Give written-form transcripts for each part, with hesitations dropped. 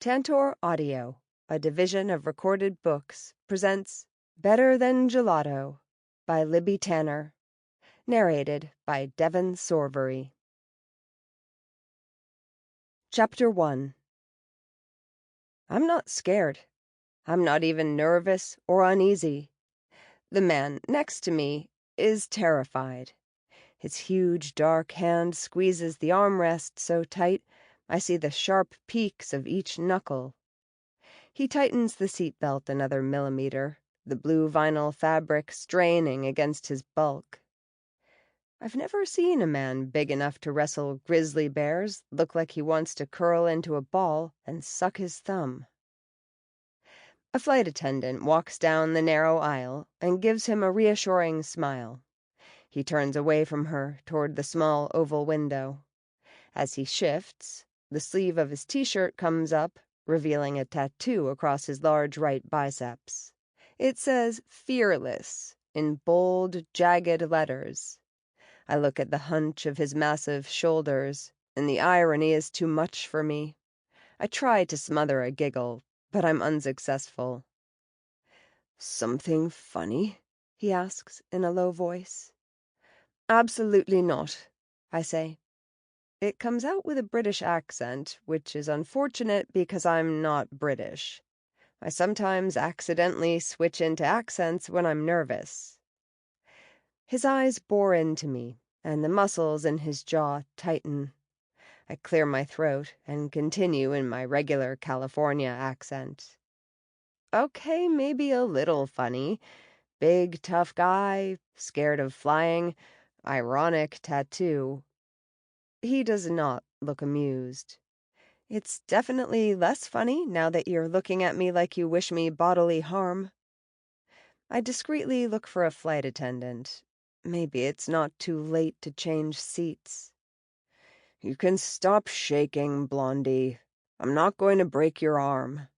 Tantor Audio, a division of Recorded Books, presents Better Than Gelato by Libby Tanner, narrated by Devon Sorvari. Chapter 1. I'm not scared. I'm not even nervous or uneasy. The man next to me is terrified. His huge, dark hand squeezes the armrest so tight I see the sharp peaks of each knuckle. He tightens the seatbelt another millimeter, the blue vinyl fabric straining against his bulk. I've never seen a man big enough to wrestle grizzly bears look like he wants to curl into a ball and suck his thumb. A flight attendant walks down the narrow aisle and gives him a reassuring smile. He turns away from her toward the small oval window. As he shifts, the sleeve of his t-shirt comes up, revealing a tattoo across his large right biceps. It says "Fearless" in bold, jagged letters. I look at the hunch of his massive shoulders, and the irony is too much for me. I try to smother a giggle, but I'm unsuccessful. "Something funny?" he asks in a low voice. "Absolutely not," I say. It comes out with a British accent, which is unfortunate because I'm not British. I sometimes accidentally switch into accents when I'm nervous. His eyes bore into me, and the muscles in his jaw tighten. I clear my throat and continue in my regular California accent. Okay, maybe a little funny. Big, tough guy, scared of flying, ironic tattoo. He does not look amused. It's definitely less funny now that you're looking at me like you wish me bodily harm. I discreetly look for a flight attendant. Maybe it's not too late to change seats. "You can stop shaking, Blondie. I'm not going to break your arm."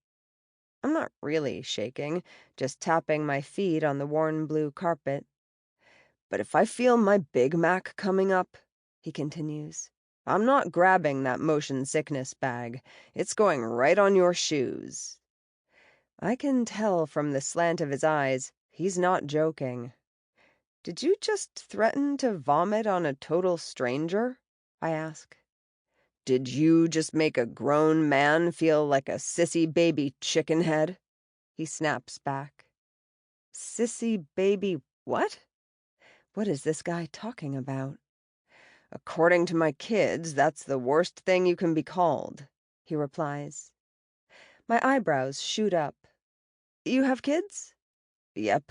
I'm not really shaking, just tapping my feet on the worn blue carpet. "But if I feel my Big Mac coming up," he continues, "I'm not grabbing that motion sickness bag. It's going right on your shoes." I can tell from the slant of his eyes he's not joking. "Did you just threaten to vomit on a total stranger?" I ask. "Did you just make a grown man feel like a sissy baby chicken head?" he snaps back. Sissy baby what? What is this guy talking about? "According to my kids, that's the worst thing you can be called," he replies. My eyebrows shoot up. "You have kids?" "Yep,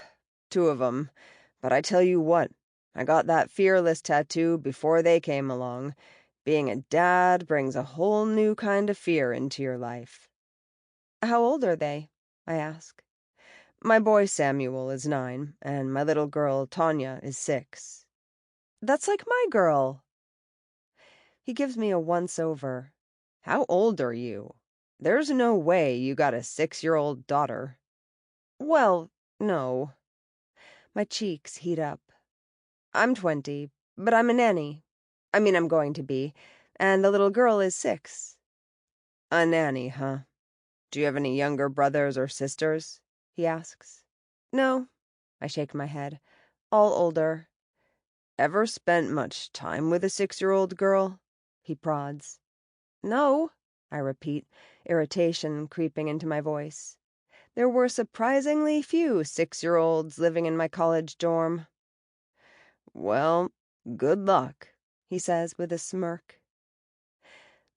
2 of 'em. But I tell you what, I got that fearless tattoo before they came along. Being a dad brings a whole new kind of fear into your life." "How old are they?" I ask. "My boy Samuel is 9, and my little girl Tanya is 6. "That's like my girl." He gives me a once-over. "How old are you? There's no way you got a 6-year-old daughter." "Well, no." My cheeks heat up. "I'm 20, but I'm a nanny. I mean, I'm going to be, and the little girl is 6. "A nanny, huh? Do you have any younger brothers or sisters?" he asks. "No." I shake my head. "All older." "Ever spent much time with a 6-year-old girl?" he prods. "No," I repeat, irritation creeping into my voice. There were surprisingly few 6-year-olds living in my college dorm. "Well, good luck," he says with a smirk.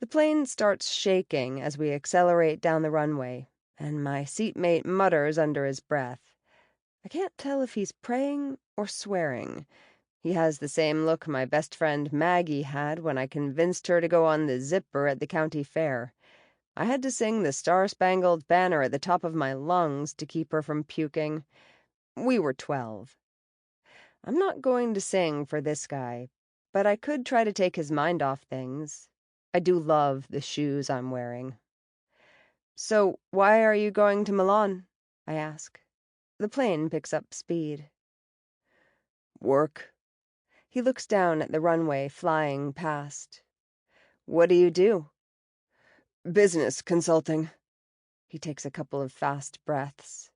The plane starts shaking as we accelerate down the runway, and my seatmate mutters under his breath. I can't tell if he's praying or swearing. He has the same look my best friend Maggie had when I convinced her to go on the zipper at the county fair. I had to sing the Star-Spangled Banner at the top of my lungs to keep her from puking. We were 12. I'm not going to sing for this guy, but I could try to take his mind off things. I do love the shoes I'm wearing. "So, why are you going to Milan?" I ask. The plane picks up speed. "Work." He looks down at the runway flying past. "What do you do?" "Business consulting. He takes a couple of fast breaths.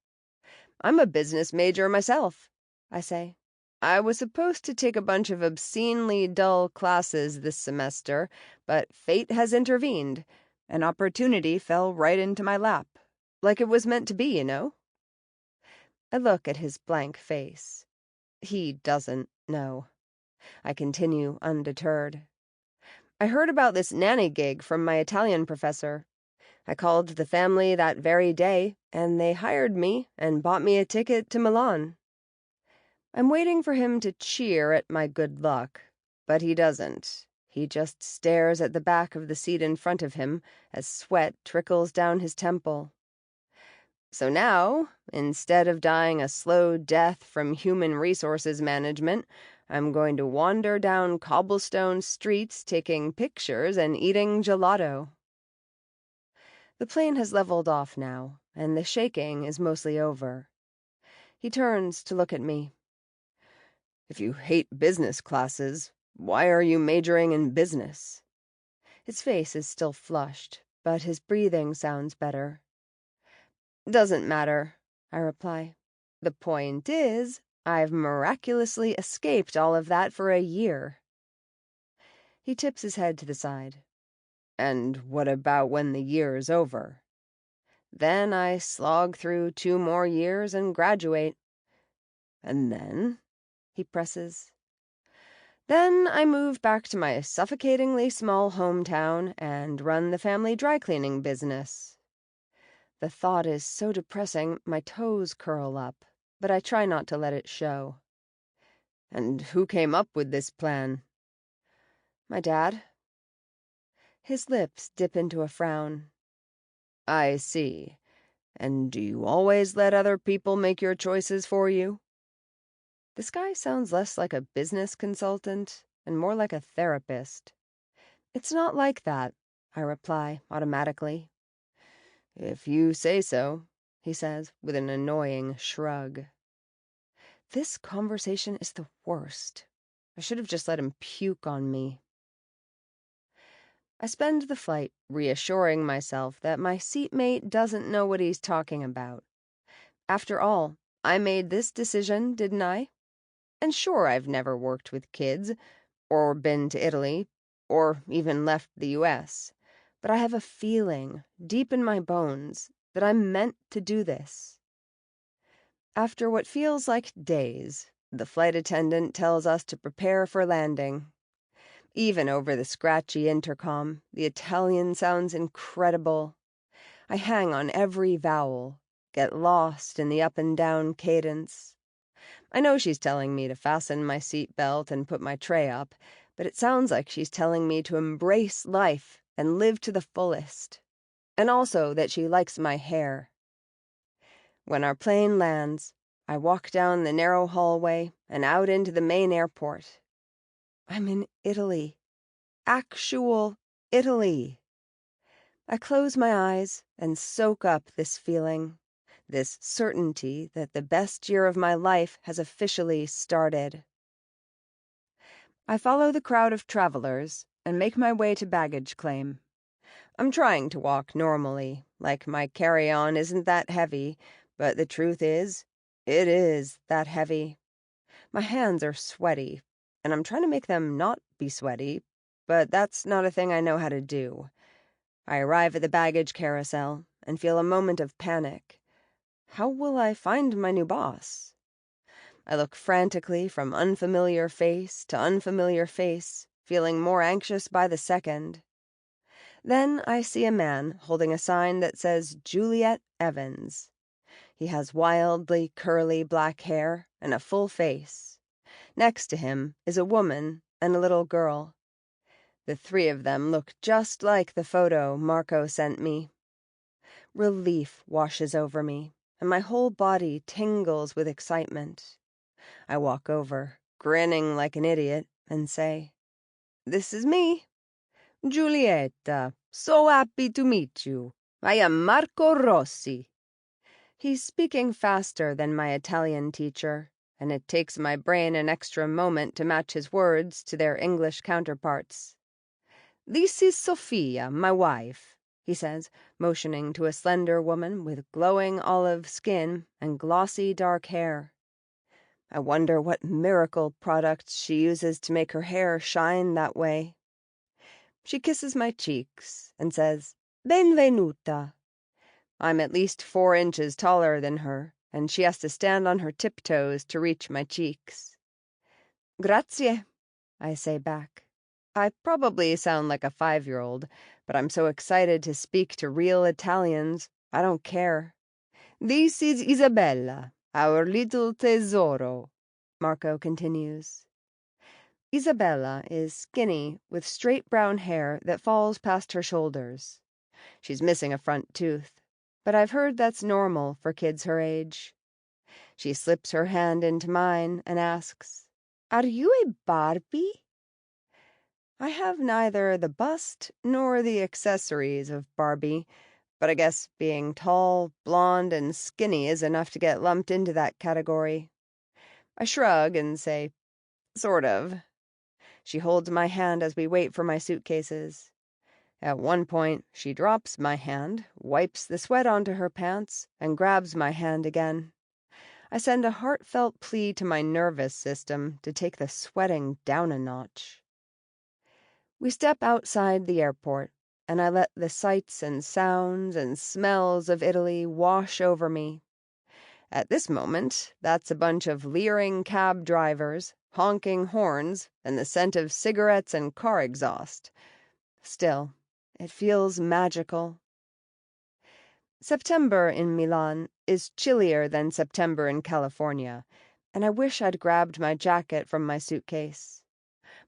I'm a business major myself, I say. I was supposed to take a bunch of obscenely dull classes this semester, but fate has intervened. An opportunity fell right into my lap. Like it was meant to be, you know? I look at his blank face. He doesn't know. I continue undeterred. I heard about this nanny gig from my Italian professor. I called the family that very day, and they hired me and bought me a ticket to Milan. I'm waiting for him to cheer at my good luck, but he doesn't. He just stares at the back of the seat in front of him as sweat trickles down his temple. So now, instead of dying a slow death from human resources management, I'm going to wander down cobblestone streets taking pictures and eating gelato. The plane has leveled off now, and the shaking is mostly over. He turns to look at me. If you hate business classes, why are you majoring in business? His face is still flushed, but his breathing sounds better. Doesn't matter, I reply. The point is, I've miraculously escaped all of that for a year. He tips his head to the side. And what about when the year's over? Then I slog through 2 more years and graduate. And then, he presses. Then I move back to my suffocatingly small hometown and run the family dry cleaning business. The thought is so depressing my toes curl up, but I try not to let it show. And who came up with this plan? My dad. His lips dip into a frown. I see. And do you always let other people make your choices for you? This guy sounds less like a business consultant and more like a therapist. It's not like that, I reply automatically. If you say so, he says with an annoying shrug. This conversation is the worst. I should have just let him puke on me. I spend the flight reassuring myself that my seatmate doesn't know what he's talking about. After all, I made this decision, didn't I? And sure, I've never worked with kids, or been to Italy, or even left the U.S., but I have a feeling, deep in my bones, that I'm meant to do this. After what feels like days, the flight attendant tells us to prepare for landing. Even over the scratchy intercom, the Italian sounds incredible. I hang on every vowel, get lost in the up and down cadence. I know she's telling me to fasten my seatbelt and put my tray up, but it sounds like she's telling me to embrace life and live to the fullest. And also that she likes my hair. When our plane lands, I walk down the narrow hallway and out into the main airport. I'm in Italy. Actual Italy. I close my eyes and soak up this feeling, this certainty that the best year of my life has officially started. I follow the crowd of travelers and make my way to baggage claim. I'm trying to walk normally, like my carry-on isn't that heavy, but the truth is, it is that heavy. My hands are sweaty, and I'm trying to make them not be sweaty, but that's not a thing I know how to do. I arrive at the baggage carousel and feel a moment of panic. How will I find my new boss? I look frantically from unfamiliar face to unfamiliar face, feeling more anxious by the second. Then I see a man holding a sign that says Juliet Evans. He has wildly curly black hair and a full face. Next to him is a woman and a little girl. The 3 of them look just like the photo Marco sent me. Relief washes over me, and my whole body tingles with excitement. I walk over, grinning like an idiot, and say, "This is me. Giulietta, so happy to meet you. I am Marco Rossi." He's speaking faster than my Italian teacher, and it takes my brain an extra moment to match his words to their English counterparts. "This is Sophia, my wife. he says, motioning to a slender woman with glowing olive skin and glossy dark hair. I wonder what miracle products she uses to make her hair shine that way. She kisses my cheeks and says, "Benvenuta." I'm at least 4 inches taller than her, and she has to stand on her tiptoes to reach my cheeks. "Grazie," I say back. I probably sound like a 5-year-old, but I'm so excited to speak to real Italians, I don't care. "This is Isabella, our little tesoro," Marco continues. Isabella is skinny, with straight brown hair that falls past her shoulders. She's missing a front tooth, but I've heard that's normal for kids her age. She slips her hand into mine and asks, "Are you a Barbie?" I have neither the bust nor the accessories of Barbie, but I guess being tall, blonde, and skinny is enough to get lumped into that category. I shrug and say, "Sort of." She holds my hand as we wait for my suitcases. At one point, she drops my hand, wipes the sweat onto her pants, and grabs my hand again. I send a heartfelt plea to my nervous system to take the sweating down a notch. We step outside the airport, and I let the sights and sounds and smells of Italy wash over me. At this moment, that's a bunch of leering cab drivers, honking horns, and the scent of cigarettes and car exhaust. Still, it feels magical. September in Milan is chillier than September in California, and I wish I'd grabbed my jacket from my suitcase.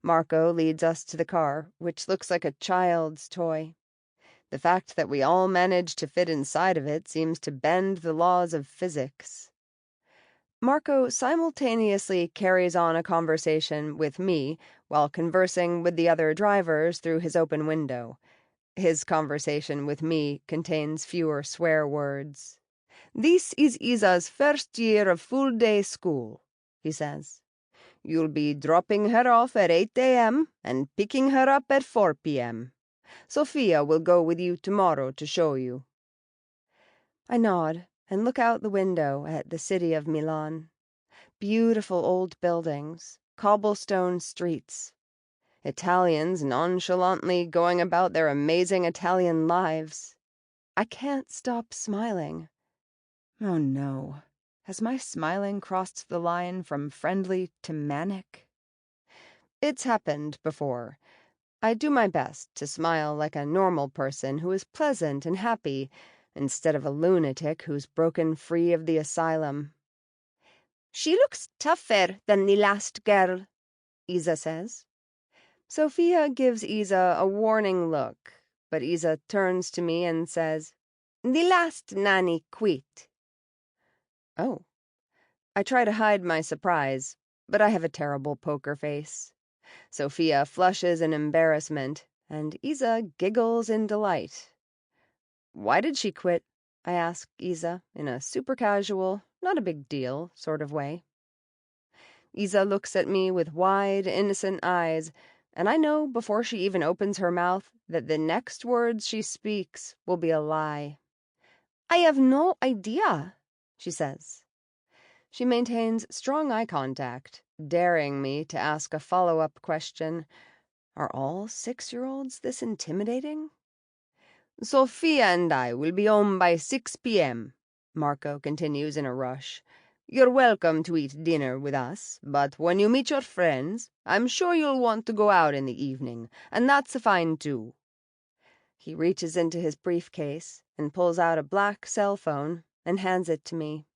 Marco leads us to the car, which looks like a child's toy. The fact that we all manage to fit inside of it seems to bend the laws of physics. Marco simultaneously carries on a conversation with me while conversing with the other drivers through his open window. His conversation with me contains fewer swear words. "This is Isa's first year of full-day school," he says. "You'll be dropping her off at 8 a.m. and picking her up at 4 p.m. Sophia will go with you tomorrow to show you." I nod and look out the window at the city of Milan. Beautiful old buildings, cobblestone streets. Italians nonchalantly going about their amazing Italian lives. I can't stop smiling. Oh no, has my smiling crossed the line from friendly to manic? It's happened before. I do my best to smile like a normal person who is pleasant and happy, instead of a lunatic who's broken free of the asylum. "She looks tougher than the last girl," Isa says. Sophia gives Isa a warning look, but Isa turns to me and says, "The last nanny quit." Oh. I try to hide my surprise, but I have a terrible poker face. Sophia flushes in embarrassment, and Isa giggles in delight. "Why did she quit?" I ask Isa in a super casual, not a big deal sort of way. Isa looks at me with wide, innocent eyes, and I know before she even opens her mouth that the next words she speaks will be a lie. "I have no idea," she says. She maintains strong eye contact, daring me to ask a follow-up question. Are all 6-year-olds this intimidating? "Sophia and I will be home by 6 p.m., Marco continues in a rush. "You're welcome to eat dinner with us, but when you meet your friends, I'm sure you'll want to go out in the evening, and that's fine too." He reaches into his briefcase and pulls out a black cell phone and hands it to me.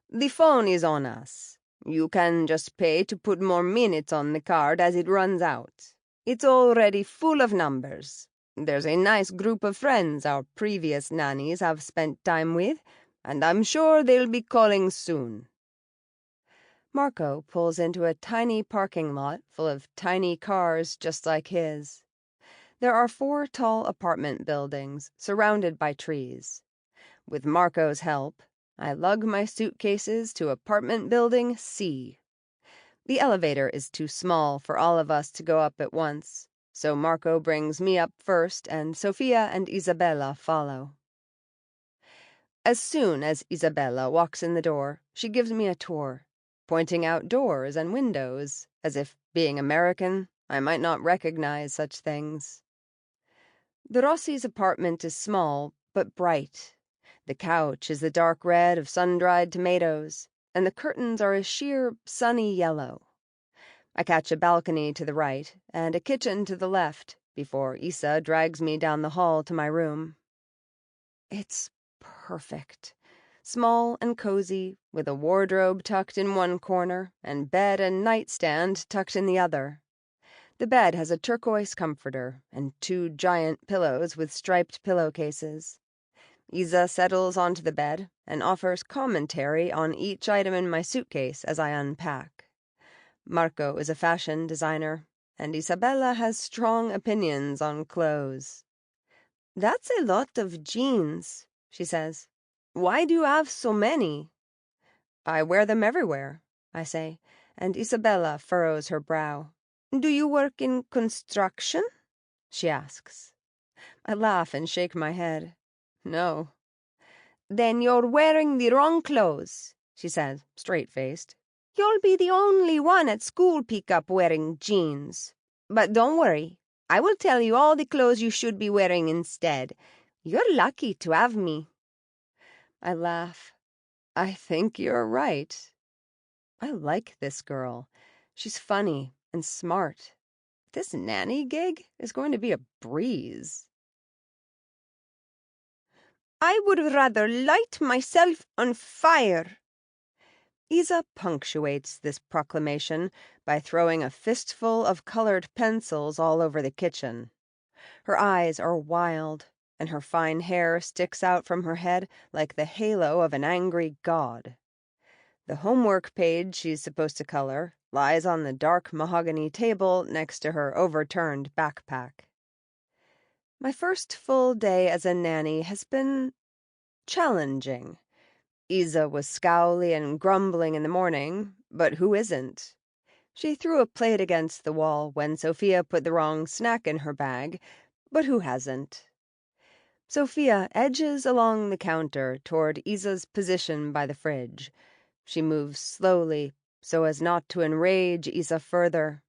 "The phone is on us. You can just pay to put more minutes on the card as it runs out. It's already full of numbers. There's a nice group of friends our previous nannies have spent time with, and I'm sure they'll be calling soon." Marco pulls into a tiny parking lot full of tiny cars just like his. There are 4 tall apartment buildings surrounded by trees. With Marco's help, I lug my suitcases to apartment building C. The elevator is too small for all of us to go up at once, so Marco brings me up first, and Sophia and Isabella follow. As soon as Isabella walks in the door, she gives me a tour, pointing out doors and windows, as if, being American, I might not recognize such things. The Rossi's apartment is small, but bright. The couch is the dark red of sun-dried tomatoes, and the curtains are a sheer, sunny yellow. I catch a balcony to the right and a kitchen to the left before Isa drags me down the hall to my room. It's perfect. Small and cozy, with a wardrobe tucked in one corner and bed and nightstand tucked in the other. The bed has a turquoise comforter and 2 giant pillows with striped pillowcases. Isa settles onto the bed and offers commentary on each item in my suitcase as I unpack. Marco is a fashion designer, and Isabella has strong opinions on clothes. "That's a lot of jeans," she says. "Why do you have so many?" "I wear them everywhere," I say, and Isabella furrows her brow. "Do you work in construction?" she asks. I laugh and shake my head. "No." "Then you're wearing the wrong clothes," she says, straight-faced. "You'll be the only one at school pickup wearing jeans. But don't worry. I will tell you all the clothes you should be wearing instead. You're lucky to have me." I laugh. I think you're right. I like this girl. She's funny and smart. This nanny gig is going to be a breeze. "I would rather light myself on fire." Isa punctuates this proclamation by throwing a fistful of colored pencils all over the kitchen. Her eyes are wild, and her fine hair sticks out from her head like the halo of an angry god. The homework page she's supposed to color lies on the dark mahogany table next to her overturned backpack. My first full day as a nanny has been challenging. Isa was scowly and grumbling in the morning, but who isn't? She threw a plate against the wall when Sophia put the wrong snack in her bag, but who hasn't? Sophia edges along the counter toward Isa's position by the fridge. She moves slowly, so as not to enrage Isa further.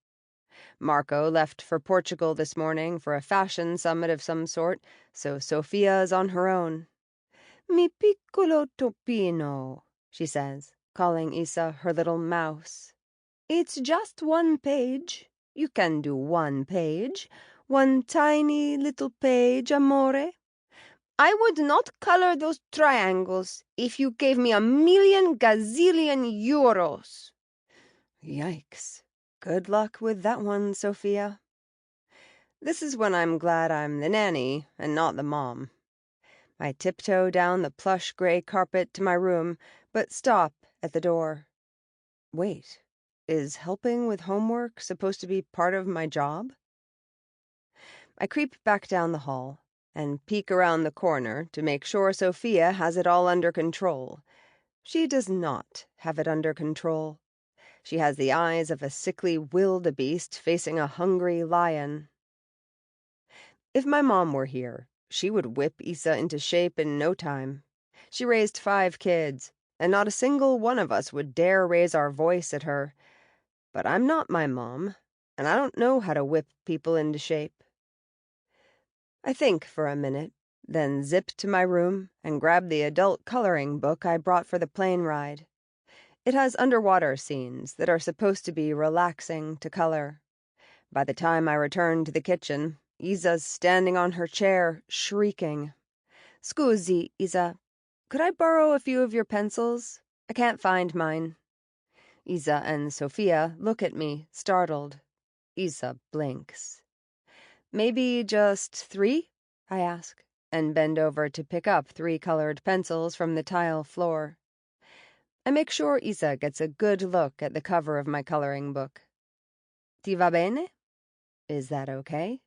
Marco left for Portugal this morning for a fashion summit of some sort, so Sophia is on her own. "Mi piccolo topino," she says, calling Isa her little mouse. "It's just 1 page. You can do 1 page. 1 tiny little page, amore. I would not color those triangles if you gave me 1,000,000 gazillion euros." Yikes. Good luck with that one, Sophia. This is when I'm glad I'm the nanny and not the mom. I tiptoe down the plush gray carpet to my room, but stop at the door. Wait, is helping with homework supposed to be part of my job? I creep back down the hall and peek around the corner to make sure Sophia has it all under control. She does not have it under control. She has the eyes of a sickly wildebeest facing a hungry lion. If my mom were here, she would whip Isa into shape in no time. She raised 5 kids, and not a single one of us would dare raise our voice at her. But I'm not my mom, and I don't know how to whip people into shape. I think for a minute, then zip to my room and grab the adult coloring book I brought for the plane ride. It has underwater scenes that are supposed to be relaxing to color. By the time I return to the kitchen, Isa's standing on her chair, shrieking. "Scusi, Isa, could I borrow a few of your pencils? I can't find mine." Isa and Sophia look at me, startled. Isa blinks. "Maybe just 3?" I ask, and bend over to pick up 3 colored pencils from the tile floor. I make sure Isa gets a good look at the cover of my coloring book. "Ti va bene? Is that okay?"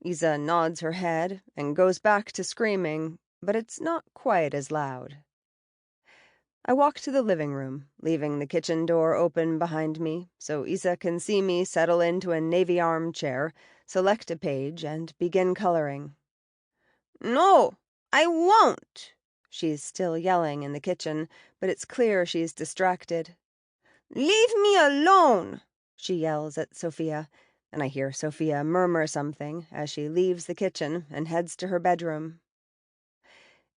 Isa nods her head and goes back to screaming, but it's not quite as loud. I walk to the living room, leaving the kitchen door open behind me so Isa can see me settle into a navy armchair, select a page, and begin coloring. "No, I won't!" She's still yelling in the kitchen, but it's clear she's distracted. "Leave me alone!" she yells at Sophia, and I hear Sophia murmur something as she leaves the kitchen and heads to her bedroom.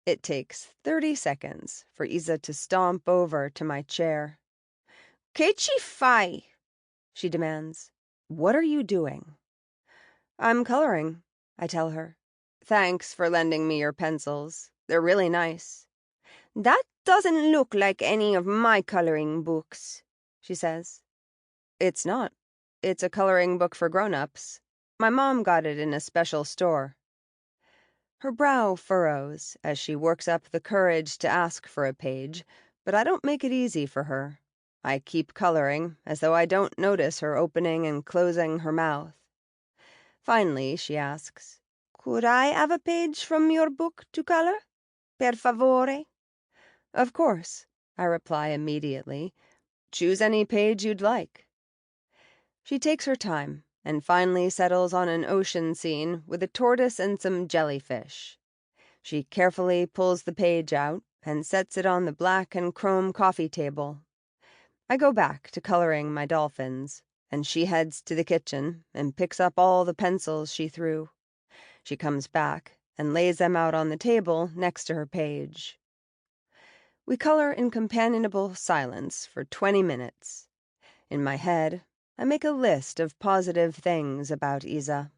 It takes 30 seconds for Isa to stomp over to my chair. "Que ci fai?" she demands. "What are you doing?" "I'm coloring," I tell her. "Thanks for lending me your pencils. They're really nice." "That doesn't look like any of my coloring books," she says. "It's not. It's a coloring book for grown-ups. My mom got it in a special store." Her brow furrows as she works up the courage to ask for a page, but I don't make it easy for her. I keep coloring, as though I don't notice her opening and closing her mouth. Finally, she asks, "Could I have a page from your book to color? Per favore?" "Of course," I reply immediately. "Choose any page you'd like." She takes her time and finally settles on an ocean scene with a tortoise and some jellyfish. She carefully pulls the page out and sets it on the black and chrome coffee table. I go back to coloring my dolphins, and she heads to the kitchen and picks up all the pencils she threw. She comes back and lays them out on the table next to her page. We color in companionable silence for 20 minutes. In my head, I make a list of positive things about Isa.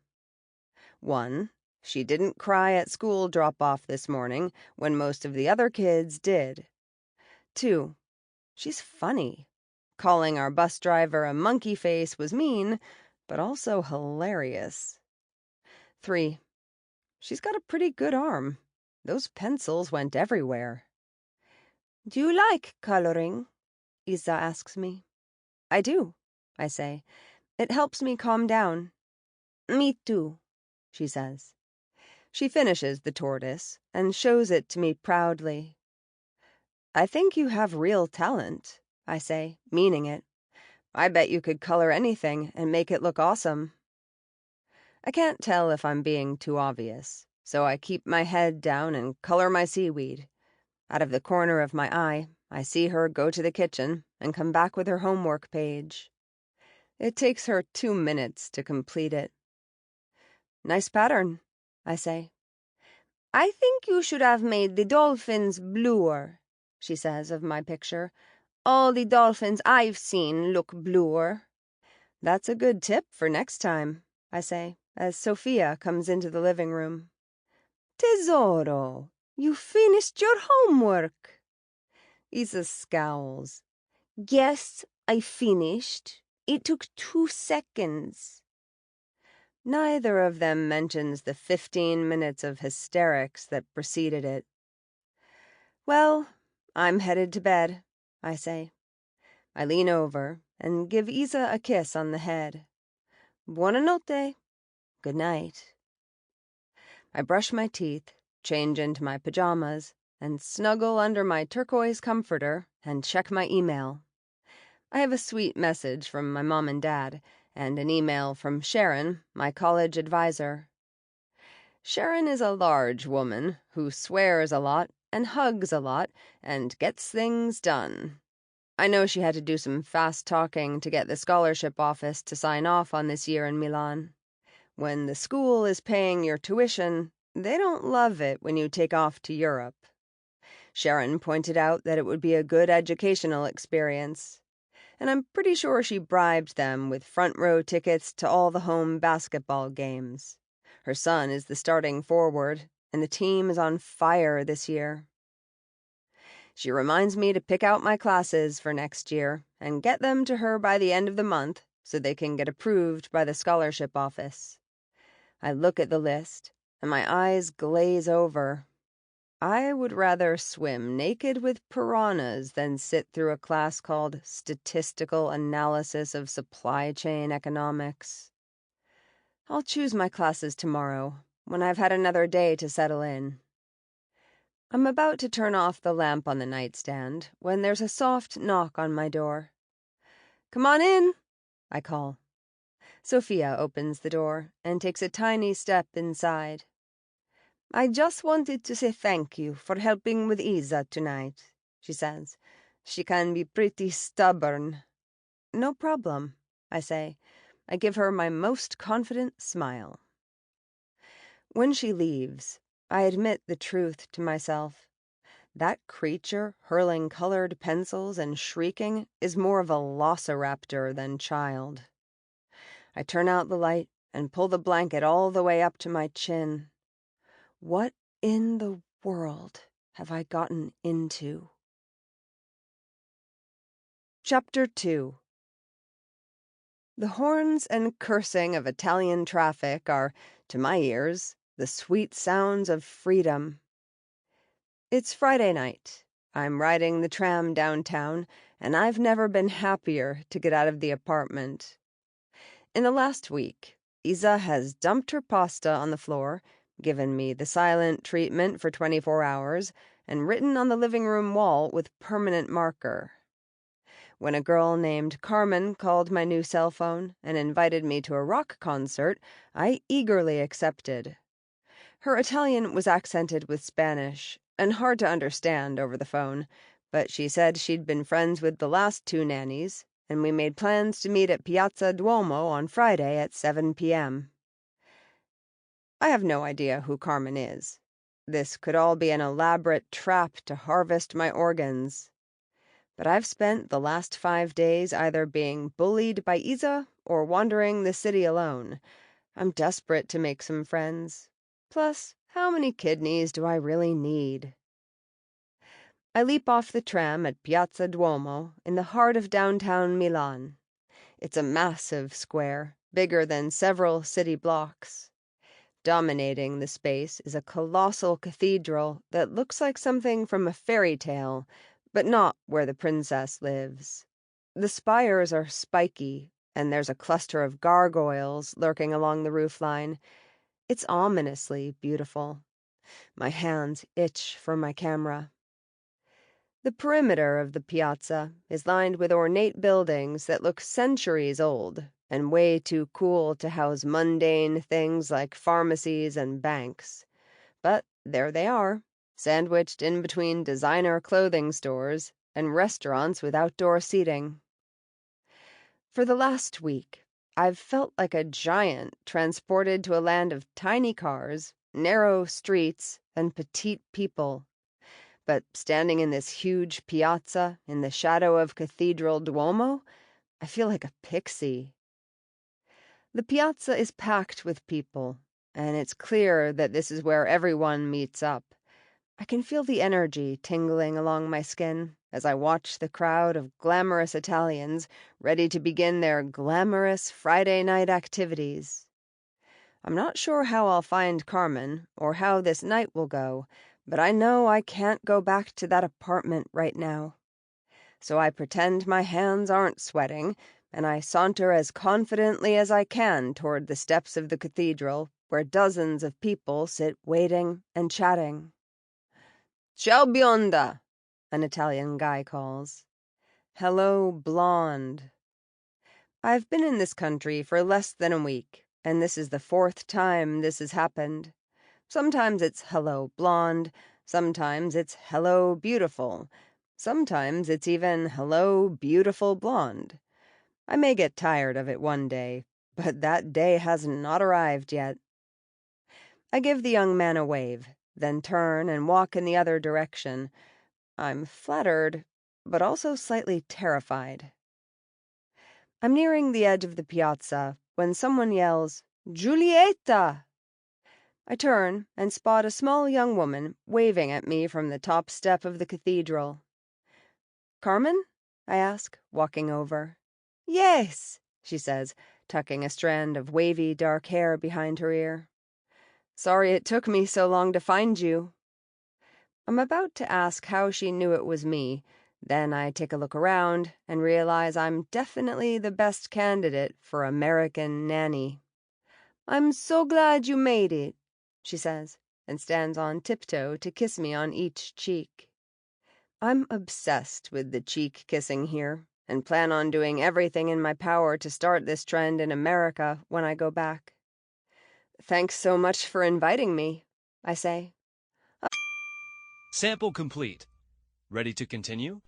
1. She didn't cry at school drop-off this morning when most of the other kids did. 2. She's funny. Calling our bus driver a monkey face was mean, but also hilarious. 3. She's got a pretty good arm. Those pencils went everywhere. "Do you like coloring?" Isa asks me. "I do," I say. "It helps me calm down." "Me too," she says. She finishes the tortoise and shows it to me proudly. "I think you have real talent," I say, meaning it. "I bet you could color anything and make it look awesome." I can't tell if I'm being too obvious, so I keep my head down and color my seaweed. Out of the corner of my eye, I see her go to the kitchen and come back with her homework page. It takes her 2 minutes to complete it. "Nice pattern," I say. "I think you should have made the dolphins bluer," she says of my picture. "All the dolphins I've seen look bluer." "That's a good tip for next time," I say, as Sophia comes into the living room. "Tesoro, you finished your homework." Isa scowls. "Yes, I finished. It took 2 seconds." Neither of them mentions the 15 minutes of hysterics that preceded it. "Well, I'm headed to bed," I say. I lean over and give Isa a kiss on the head. "Buonanotte. Good night." I brush my teeth, change into my pajamas, and snuggle under my turquoise comforter and check my email. I have a sweet message from my mom and dad, and an email from Sharon, my college advisor. Sharon is a large woman who swears a lot and hugs a lot and gets things done. I know she had to do some fast talking to get the scholarship office to sign off on this year in Milan. When the school is paying your tuition, they don't love it when you take off to Europe. Sharon pointed out that it would be a good educational experience, and I'm pretty sure she bribed them with front-row tickets to all the home basketball games. Her son is the starting forward, and the team is on fire this year. She reminds me to pick out my classes for next year and get them to her by the end of the month so they can get approved by the scholarship office. I look at the list, and my eyes glaze over. I would rather swim naked with piranhas than sit through a class called Statistical Analysis of Supply Chain Economics. I'll choose my classes tomorrow, when I've had another day to settle in. I'm about to turn off the lamp on the nightstand when there's a soft knock on my door. "Come on in," I call. Sophia opens the door and takes a tiny step inside. "I just wanted to say thank you for helping with Isa tonight," she says. "She can be pretty stubborn." "No problem," I say. I give her my most confident smile. When she leaves, I admit the truth to myself. That creature hurling colored pencils and shrieking is more of a velociraptor than child. I turn out the light and pull the blanket all the way up to my chin. What in the world have I gotten into? Chapter 2. The horns and cursing of Italian traffic are, to my ears, the sweet sounds of freedom. It's Friday night. I'm riding the tram downtown, and I've never been happier to get out of the apartment. In the last week, Isa has dumped her pasta on the floor, given me the silent treatment for 24 hours, and written on the living room wall with permanent marker. When a girl named Carmen called my new cell phone and invited me to a rock concert, I eagerly accepted. Her Italian was accented with Spanish and hard to understand over the phone, but she said she'd been friends with the last two nannies, and we made plans to meet at Piazza Duomo on Friday at 7 p.m. I have no idea who Carmen is. This could all be an elaborate trap to harvest my organs. But I've spent the last 5 days either being bullied by Isa or wandering the city alone. I'm desperate to make some friends. Plus, how many kidneys do I really need? I leap off the tram at Piazza Duomo in the heart of downtown Milan. It's a massive square, bigger than several city blocks. Dominating the space is a colossal cathedral that looks like something from a fairy tale, but not where the princess lives. The spires are spiky, and there's a cluster of gargoyles lurking along the roofline. It's ominously beautiful. My hands itch for my camera. The perimeter of the piazza is lined with ornate buildings that look centuries old and way too cool to house mundane things like pharmacies and banks. But there they are, sandwiched in between designer clothing stores and restaurants with outdoor seating. For the last week, I've felt like a giant transported to a land of tiny cars, narrow streets, and petite people. But standing in this huge piazza in the shadow of Cathedral Duomo, I feel like a pixie. The piazza is packed with people, and it's clear that this is where everyone meets up. I can feel the energy tingling along my skin as I watch the crowd of glamorous Italians ready to begin their glamorous Friday night activities. I'm not sure how I'll find Carmen or how this night will go, but I know I can't go back to that apartment right now. So I pretend my hands aren't sweating, and I saunter as confidently as I can toward the steps of the cathedral, where dozens of people sit waiting and chatting. "Ciao, bionda," an Italian guy calls. "Hello, blonde." I've been in this country for less than a week, and this is the 4th time this has happened. Sometimes it's hello, blonde. Sometimes it's hello, beautiful. Sometimes it's even hello, beautiful blonde. I may get tired of it one day, but that day has not arrived yet. I give the young man a wave, then turn and walk in the other direction. I'm flattered, but also slightly terrified. I'm nearing the edge of the piazza when someone yells, "Giulietta!" I turn and spot a small young woman waving at me from the top step of the cathedral. "Carmen?" I ask, walking over. "Yes," she says, tucking a strand of wavy dark hair behind her ear. "Sorry it took me so long to find you." I'm about to ask how she knew it was me. Then I take a look around and realize I'm definitely the best candidate for American nanny. "I'm so glad you made it," she says, and stands on tiptoe to kiss me on each cheek. I'm obsessed with the cheek kissing here and plan on doing everything in my power to start this trend in America when I go back. Thanks so much for inviting me, I say. Sample complete. Ready to continue?